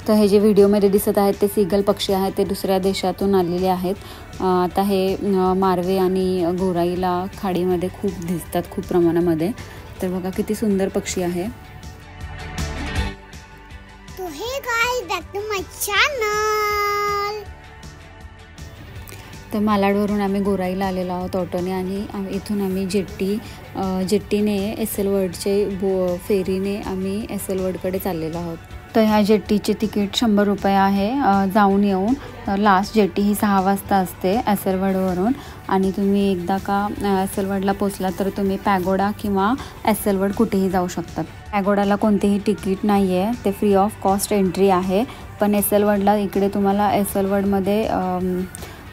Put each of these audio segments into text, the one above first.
तर हे जे व्हिडिओमध्ये दिसत आहेत ते सीगल पक्षी आहेत, ते दुसऱ्या देशातून आलेले आहेत. आता हे मारवे आणि गोराईला खाडीमध्ये खूप दिसतात, खूप प्रमाणामध्ये. तर बघा किती सुंदर पक्षी आहे. तो हे guys back to my channel. तर मालाडवरून आम्ही गोराईला आलेलो आहोत ऑटोने आणि इथून आम्ही जेट्टीने एस.एल. वर्ल्डचे फेरीने आम्ही एस.एल. वर्ल्डकडे चाललेलो आहोत. तर ह्या जेट्टीचे तिकीट 100 रुपये आहे जाऊन येऊन. लास्ट जेट्टी ही 6 वाजता असते एस.एल. वर्ल्डवरून. आणि तुम्ही एकदा का एस.एल. वर्ल्डला पोचला तर तुम्ही पॅगोडा किंवा एस.एल. वर्ल्ड कुठेही जाऊ शकतात. पॅगोडाला कोणतेही तिकीट नाही आहे, ते फ्री ऑफ कॉस्ट एंट्री आहे. पण एस.एल. वर्ल्डला इकडे तुम्हाला एस.एल. वर्ल्डमध्ये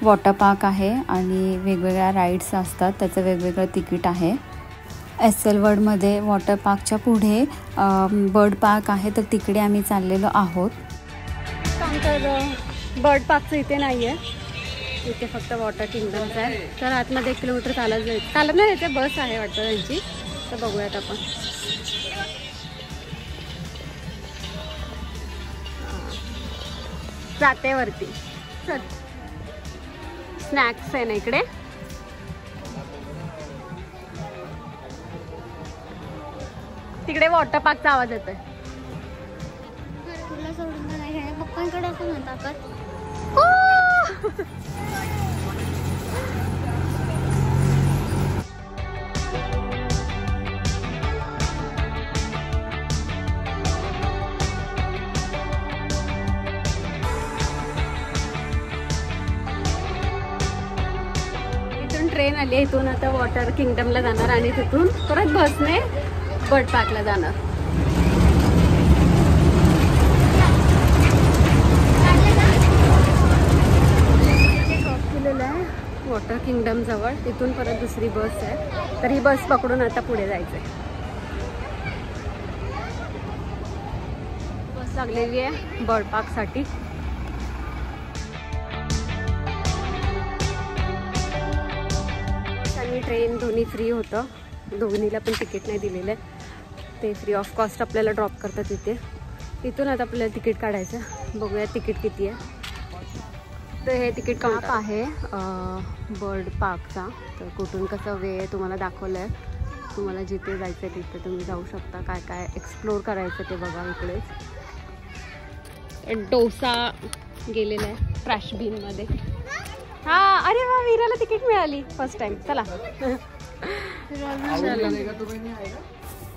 वॉटर पार्क आहे आणि वेगवेगळ्या राईड्स असतात, त्याचं वेगवेगळं तिकीट आहे. एस.एल. वर्ल्डमध्ये वॉटर पार्कच्या पुढे बर्ड पार्क आहे, तर तिकडे आम्ही चाललेलो आहोत. तर बर्ड पार्कचं इथे नाही आहे, इथे फक्त वॉटर किंगडमचं आहे. तर आतमध्ये 1 किलोमीटर चालत नाही, इथे बस आहे वाटतं त्यांची. तर बघूयात आपण. जाते वरती. चल, स्नॅक्स आहे ना इकडे. तिकडे वॉटर पार्कचा आवाज येतोय. तुला सोडून नाही पप्पांकडे असं म्हणतात. इथून ट्रेन आली, इथून आता वॉटर किंगडमला जाणार आणि तिथून परत बसने बर्ड पार्कला जाणार. केलेलं आहे वॉटर किंगडम जवळ. तिथून परत दुसरी बस आहे, तर ही बस पकडून आता पुढे जायचंय. बस लागलेली आहे बर्ड पार्कसाठी. आणि ट्रेन दोन्ही फ्री होतं, दोन्हीला पण तिकीट नाही दिलेलं आहे. ते फ्री ऑफ कॉस्ट आपल्याला ड्रॉप करतात तिथे. इथून आता आपल्याला तिकीट काढायचं. बघूया तिकीट किती आहे. तर हे तिकीट काउंटर आहे बर्ड पार्कचा. तर कुठून कसं वे तुम्हाला दाखवलं आहे. तुम्हाला जिथे जायचं आहे तिथे तुम्ही जाऊ शकता. काय काय एक्सप्लोर करायचं ते बघा. इकडेच डोसा गेलेला आहे ट्रॅश बिनमध्ये. हां, अरे वा, वीराला तिकीट मिळाली फर्स्ट टाइम. चला.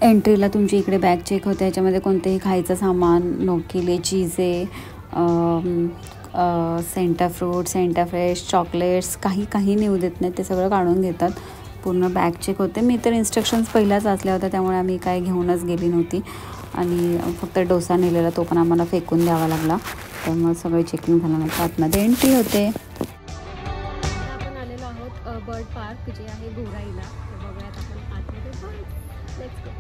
एंट्रीला तुमची इकडे बॅग चेक होते. याच्यामध्ये कोणतेही खायचं सामान, नोकिले, चीजे, Santa fruit, Santa fresh, chocolates काही नेऊ देत नाही, ते सगळं काढून घेतात. पूर्ण बॅग चेक होते. मी तर इन्स्ट्रक्शन्स पहिल्याच वाचल्या होत्या, त्यामुळे आम्ही काय घेऊनच गेली नव्हती. आणि फक्त डोसा नेलेला, तो पण आम्हाला फेकून द्यावा लागला. त्यामुळे सगळे चेकिंग झाल्यानंतर आतमध्ये एंट्री होते. आपण आलेलो आहोत बर्ड पार्क जे आहे गोराईला. तर बघूयात आपण आतमध्ये. Let's go.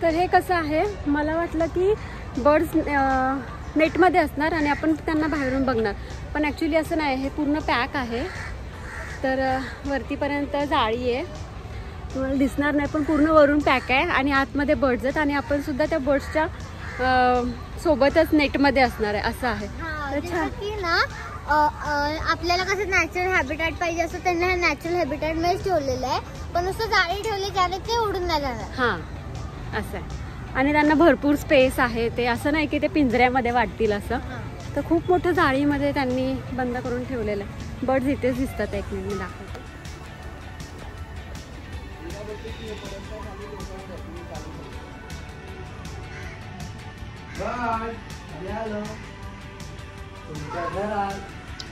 तर हे कसं आहे, मला वाटलं की बर्ड्स नेटमध्ये असणार आणि आपण त्यांना बाहेरून बघणार, पण ॲक्च्युली असं नाही. हे पूर्ण पॅक आहे. तर वरतीपर्यंत जाळी आहे, तुम्हाला दिसणार नाही, पण पूर्ण वरून पॅक आहे आणि आतमध्ये बर्ड्स आहेत आणि आपण सुद्धा त्या बर्ड्सच्या सोबतच नेटमध्ये असणार आहे, असं आहे. अच्छा की ना आपल्याला कसं नॅचरल हॅबिटॅट पाहिजे असं त्यांना नॅचरल हॅबिटॅट मध्ये ठेवलेलं आहे, पण नुसतं जाळी ठेवली त्याने ते उडून नाही जाणार. हां, असं आहे. आणि त्यांना भरपूर स्पेस आहे. ते असं नाही की ते पिंजऱ्यामध्ये वाटतील असं. तर खूप मोठं जाळीमध्ये त्यांनी बंद करून ठेवलेलं आहे. बर्ड्स इथेच दिसतात. एक मिनिट मी दाखवते.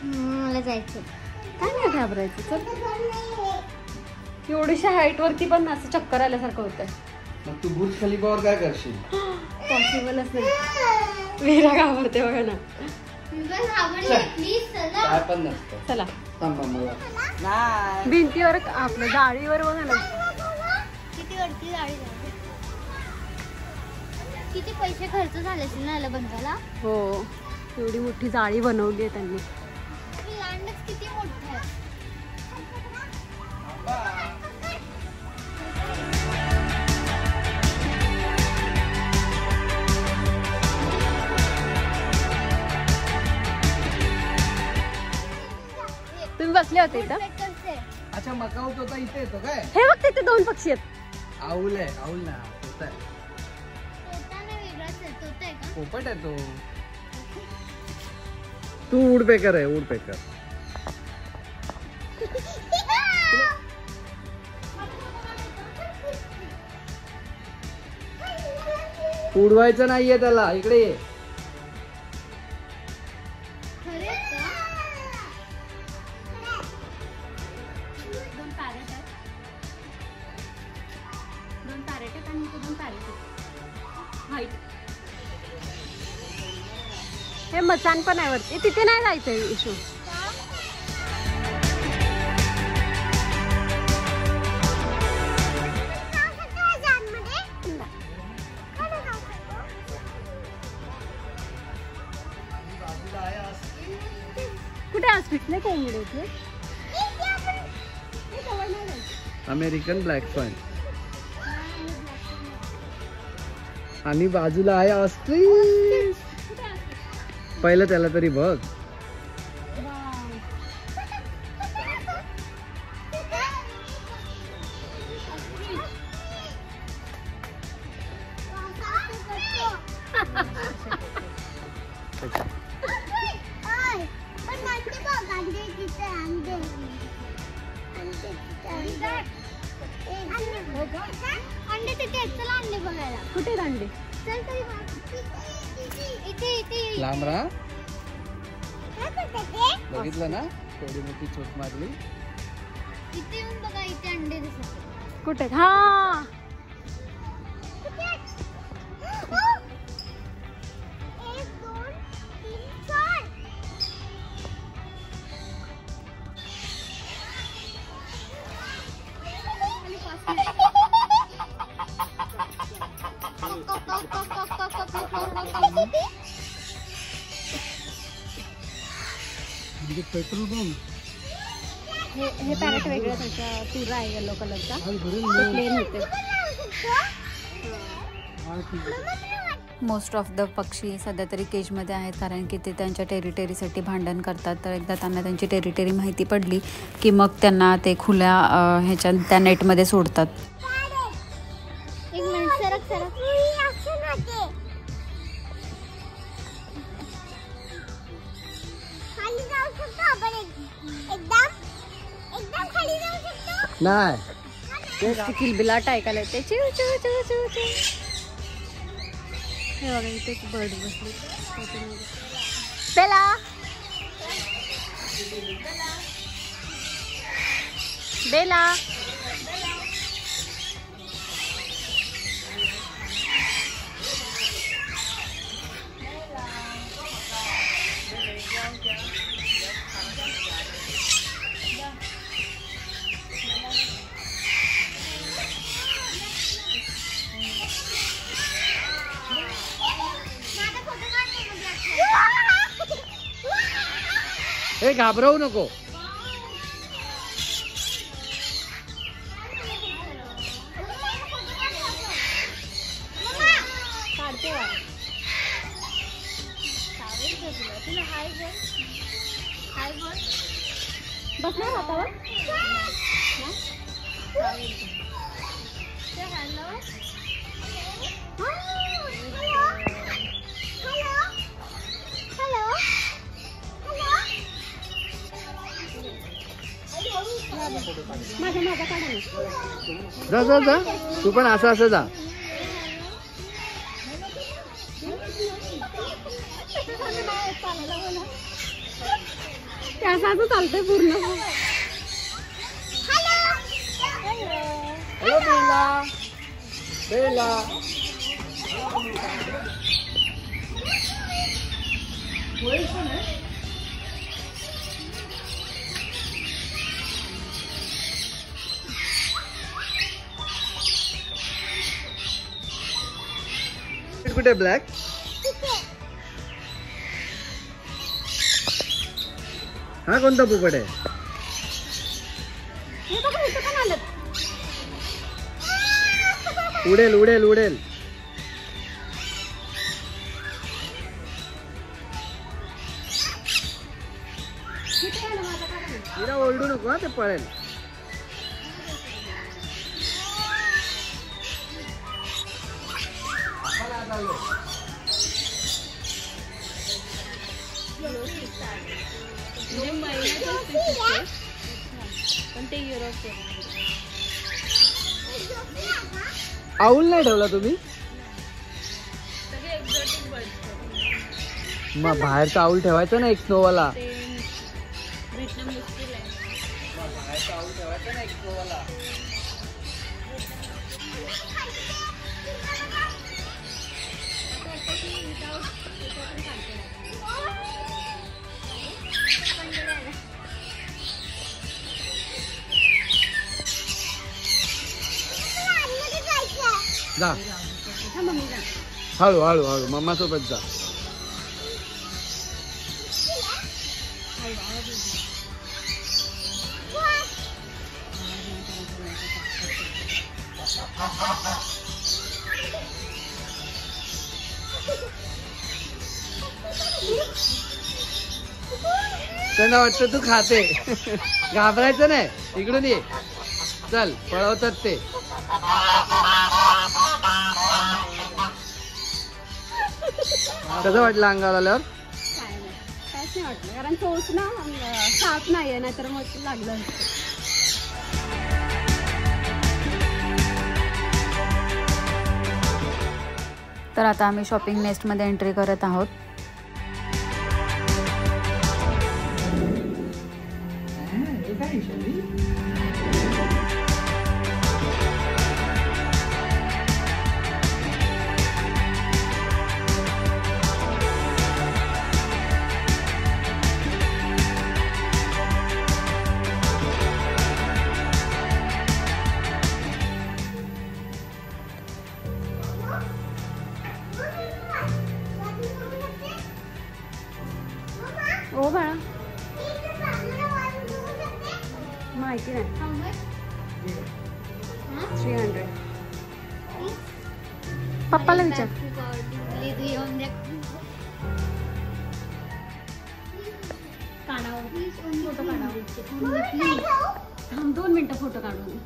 मला जायचं. काय नाही घाबरायचं. चल, एवढ्याशा हाईट वरती पण असं चक्कर आल्यासारखं होतंय. मग तू बुर्ज खलिफावर काय करशील? पॉसिबलच नाही. वीरा घाबरते बघा ना. काय पण नसतं. चला, थांबा मला. भिंतीवर आपल्या जाळीवर बघा ना. किती किती जाळी झाली. किती पैसे खर्च झाले असेल ना याला बनवायला. हो, एवढी मोठी जाळी बनवली आहे त्यांनी. लँडच किती मोठं आहे. तुम्ही बसले होते इथं. अच्छा मकाऊ तोता इथे येतो काय? हे बघ तिथे 2 पक्षी आहेत. आऊल आहे, आऊल ना तोता आहे. तोता नाही वेगळाच आहे. तोता आहे का? पोपट आहे तो. तू वुडपेकर आहे, वुडपेकर. उडवायचं नाहीये त्याला. इकडे ये. खरे का? 2 पॅरेट आहेत. 2 पॅरेट आहेत आणि इथे 2 पॅरेट आहेत. व्हाईट. हे मचान पण आहे वरती. तिथे नाही जायचंय इशू. कुठे असतील नाही कोंबडे इथे. American black swine. आणि बाजूला आहे ऑस्ट्रिच. पहिलं त्याला तरी बघ. अंडे तिथे आहेत. चला अंडे बघायला. कुठे अंडे. चल तरी इथे इथे लांब राहा. काय करते ते? बघितलं ना थोडी मोठी चोट मारली. इथे येऊन बघा. इथे अंडे दिसतात. कुठे. हा पेट्रोल पंप. हे पॅरेट वेगळं. त्याचा तुरा आहे येलो कलरचा. प्लेन होते. मोस्ट ऑफ द पक्षी सध्या तरी केजमध्ये आहेत, कारण की ते त्यांच्या टेरिटरीसाठी भांडण करतात. तर एकदा त्यांना त्यांची टेरिटरी माहिती पडली की मग त्यांना ते खुल्या ह्याच्या त्या नेटमध्ये सोडतात. एक मिनिट. सरक सरक. खाली जाऊ शकतो आपण. एकदम खाली जाऊ शकतो. नाही किलबिलाट ऐकायला येते. चिव चिव चिव चिव चिव. हे बघा इथे एक बर्ड बसली. बेला बेला. हे घाबरवू नको. बसणार हातावर. माझा माझा काढा ना. जा जा जा. तू पण असं असं जा. असं चालतंय पूर्ण. हॅलो बेला. बेला. कुठे ब्लॅक? हा कोणता पोपट आहे? उडेल उडेल उडेल. तिला ओरडू नको, ते पळेल. आऊल नाही ठेवला तुम्ही? मग बाहेरचा आऊल ठेवायचा ना एक स्नोवाला. बाहेरचा आऊल ठेवायचा ना एक स्नोवाला. जा हळू हळू हळू मम्मा सोबत जा. त्यांना वाटतं तू खाते. घाबरायचं नाही, इकडून ये. चल पळवतात ते. कसं वाटलं अंगावर आल्यावर? काहीच नाही वाटलं, कारण चोच ना साप नाहीये, नाहीतर मग लागलं. तर आता आम्ही शॉपिंग नेस्टमध्ये एंट्री करत आहोत. हो बाळा, माहिती नाही. 300. पप्पाला विचार. फोटो काढावं. 2 मिनिटं फोटो काढून.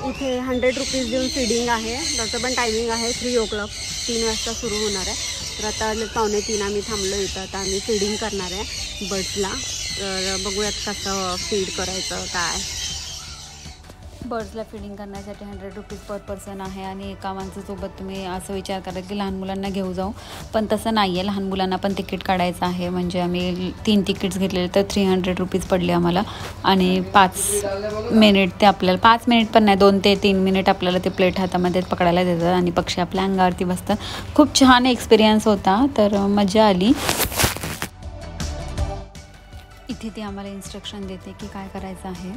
इथे 100 रुपीज देऊन फीडिंग आहे. त्याचं पण टायमिंग आहे 3 o'clock, 3 वाजता सुरू होणार आहे. तर आता 2:45 आम्ही थांबलो इथं. आता आम्ही फीडिंग करणार आहे बर्ड्सला. तर बघूयात कसं फीड करायचं काय. बर्ड्सला फीडिंग करण्यासाठी 100 रुपीज पर पर्सन आहे. आणि एका माणसासोबत तुम्ही असं विचार करा की लहान मुलांना घेऊ जाऊ, पण तसं नाही आहे. लहान मुलांना पण तिकीट काढायचं आहे. म्हणजे आम्ही 3 तिकीट्स घेतलेले, तर 300 रुपीज पडले आम्हाला. आणि 5 मिनिट ते आपल्याला, 5 मिनिट पण नाही, 2 ते 3 मिनिट आपल्याला ते प्लेट हातामध्ये पकडायला देतात आणि पक्षी आपल्या अंगावरती बसतात. खूप छान एक्सपिरियन्स होता, तर मजा आली. इथे ती आम्हाला इन्स्ट्रक्शन देते की काय करायचं आहे.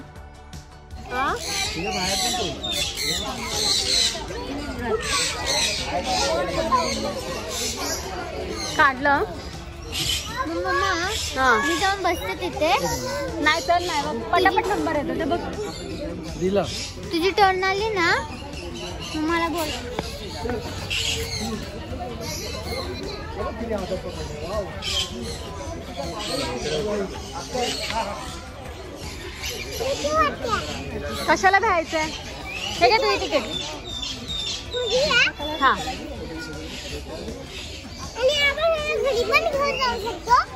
काढलं मी जाऊन बसते तिथे. नाही तर नाही, पटापट नंबर येतो ते बघ. दिलं. तुझी टर्न आली ना मला बोल. कशाला भ्यायचंय? हे काय तुझी तिकीट? हा,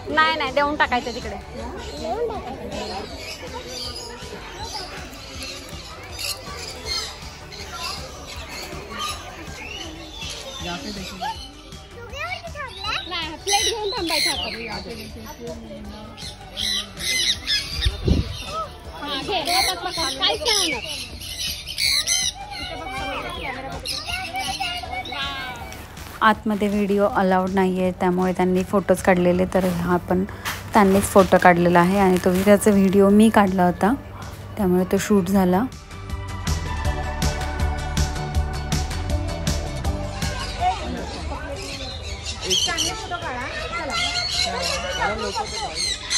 नाही नाही, देऊन टाकायचं तिकडे. नाही, प्लेट घेऊन थांबायचं काहीच नाही होणार. आतमध्ये व्हिडिओ अलाउड नाही आहे, त्यामुळे त्यांनी फोटोज काढलेले, तर हा पण त्यांनीच फोटो काढलेला आहे आणि तो त्याचा व्हिडिओ मी काढला होता, त्यामुळे तो शूट झाला.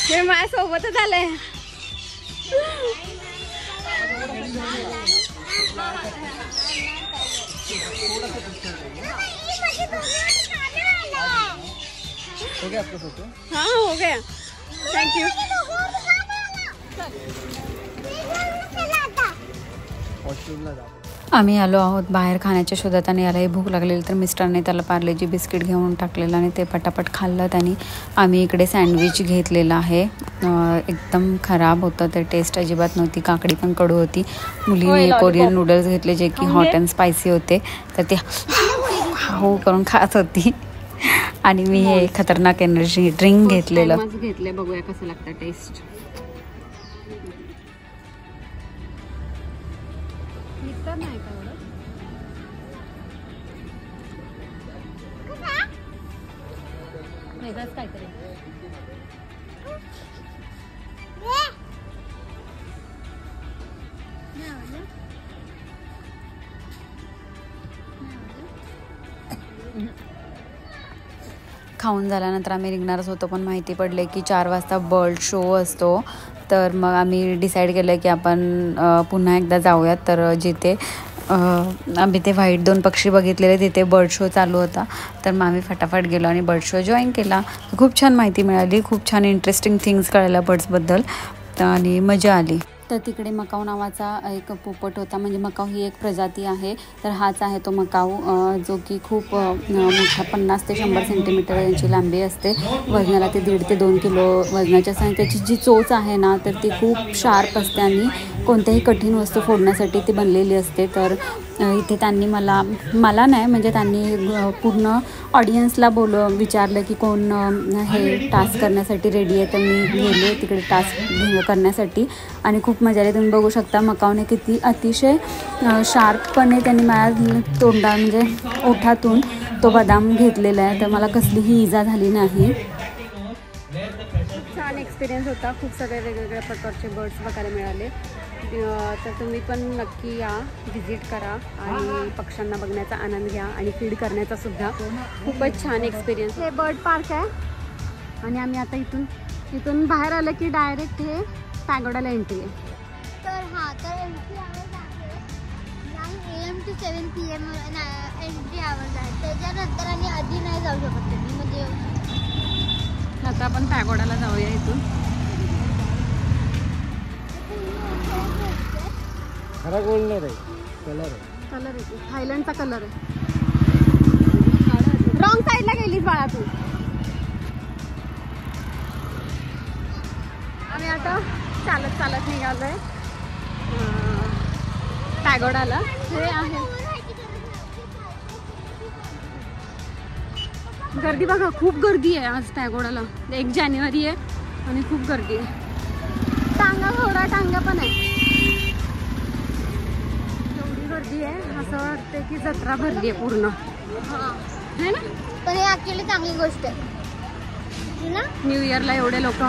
हे माझ्यासोबतच आलंय. हाँ हो गया, थैंक यू. आम्ही आलो आहोत बाहेर खाण्याच्या शोधात आणि यालाही भूक लागलेली, तर मिस्टरने त्याला पार्लेजी बिस्किट घेऊन टाकलेलं आणि ते पटापट खाल्लं त्यांनी. आम्ही इकडे सँडविच घेतलेलं आहे, एकदम खराब होतं ते, टेस्ट अजिबात नव्हती, काकडी पण कडू होती. मुलीने कोरियन नूडल्स घेतले जे की हॉट अँड स्पायसी होते, तर ते हो करून खात होती. आणि मी हे खतरनाक एनर्जी ड्रिंक घेतलेलं. घेतले, बघूया कसं लागतं टेस्ट. नाही का वेगळंच काहीतरी. खाऊन झाल्यानंतर आम्ही निघणारच होतो, पण माहिती पडले की 4 वाजता बर्ड शो असतो, तर मग आम्ही डिसाईड केलं की आपण पुन्हा एकदा जाऊयात. तर जिथे आम्ही ते व्हाईट 2 पक्षी बघितलेले तिथे बर्ड शो चालू होता, तर मग आम्ही फटाफट गेलो आणि बर्ड शो जॉईन केला. खूप छान माहिती मिळाली, खूप छान इंटरेस्टिंग थिंग्स कळल्या बर्ड्सबद्दल आणि मजा आली. तर तिकडे मकाऊ नावाचा एक पोपट होता, म्हणजे मकाऊ ही एक प्रजाती आहे, तर हाच आहे तो मकाऊ, जो की खूप मोठा 50 ते 100 सेंटीमीटर यांची लांबी असते, वजनाला ते 1.5 ते 2 किलो वजनाची असते आणि त्याची जी चोच आहे ना, तर ती खूप शार्प असते आणि कोणत्याही कठीण वस्तू फोडण्यासाठी ती बनलेली असते. तर इथे त्यांनी मला नाही, म्हणजे त्यांनी पूर्ण ऑडियन्सला विचारलं की कोण हे टास्क करण्यासाठी रेडी आहे, तर मी गेले तिकडे टास्क करण्यासाठी आणि खूप मजा आली. तुम्ही बघू शकता मकाऊने किती अतिशय शार्पपणे त्यांनी माझ्या तोंडा म्हणजे ओठातून तो बदाम घेतलेला आहे, तर मला कसलीही इजा झाली नाही. छान एक्सपिरियन्स होता, खूप सगळे वेगवेगळ्या प्रकारचे बर्ड्स बघायला मिळाले. तर तुम्ही पण नक्की या, व्हिजिट करा आणि पक्ष्यांना बघण्याचा आनंद घ्या आणि फीड करण्याचा सुद्धा खूपच छान एक्सपिरियन्स. हे बर्ड पार्क आहे आणि आम्ही आता इथून बाहेर आलं की डायरेक्ट हे पॅगोडाला एंट्री आहे. तर तर एंट्री आवर्स आहे 9 AM to 7 PM entry hours आहे, त्याच्यानंतर आणि आधी नाही जाऊ शकत तुम्ही. म्हणजे आता आपण पॅगोडाला जाऊया. इथून खरा गोल्ड नाही रे, कलर आहे, थायलंडचा कलर आहे. रॉंग साईडला गेलीस बाळा तू. आम्ही आता चालत निघालोय पॅगोडाला. हे आहे गर्दी बघा, खूप गर्दी आहे आज पॅगोडाला. 1 जानेवारी आहे आणि खूप गर्दी आहे. टांगा पण आहे, एवढी गर्दी आहे, असं वाटतं की जत्रा भरली आहे पूर्ण. है ना? पण हे ऍक्च्युअली चांगली गोष्ट आहे ना. न्यू इयरला एवढे लोक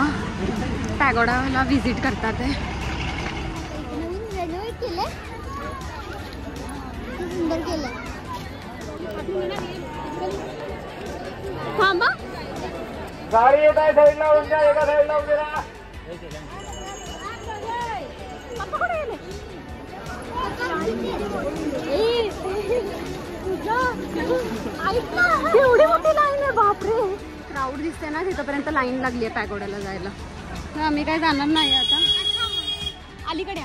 पॅगोडाला व्हिजिट करतात. नवीन रेनोव्हेट केलंय, सुंदर केलंय. थांबा, गाडी येत आहे, साईडला होऊन जा, एका साईडला होऊन जा. एवढी मोठी लाईन आहे, बापरे. क्राऊड दिसते ना, तिथपर्यंत लाईन लागली आहे पॅगोडाला जायला. आम्ही काय जाणार नाही आता, अलीकडे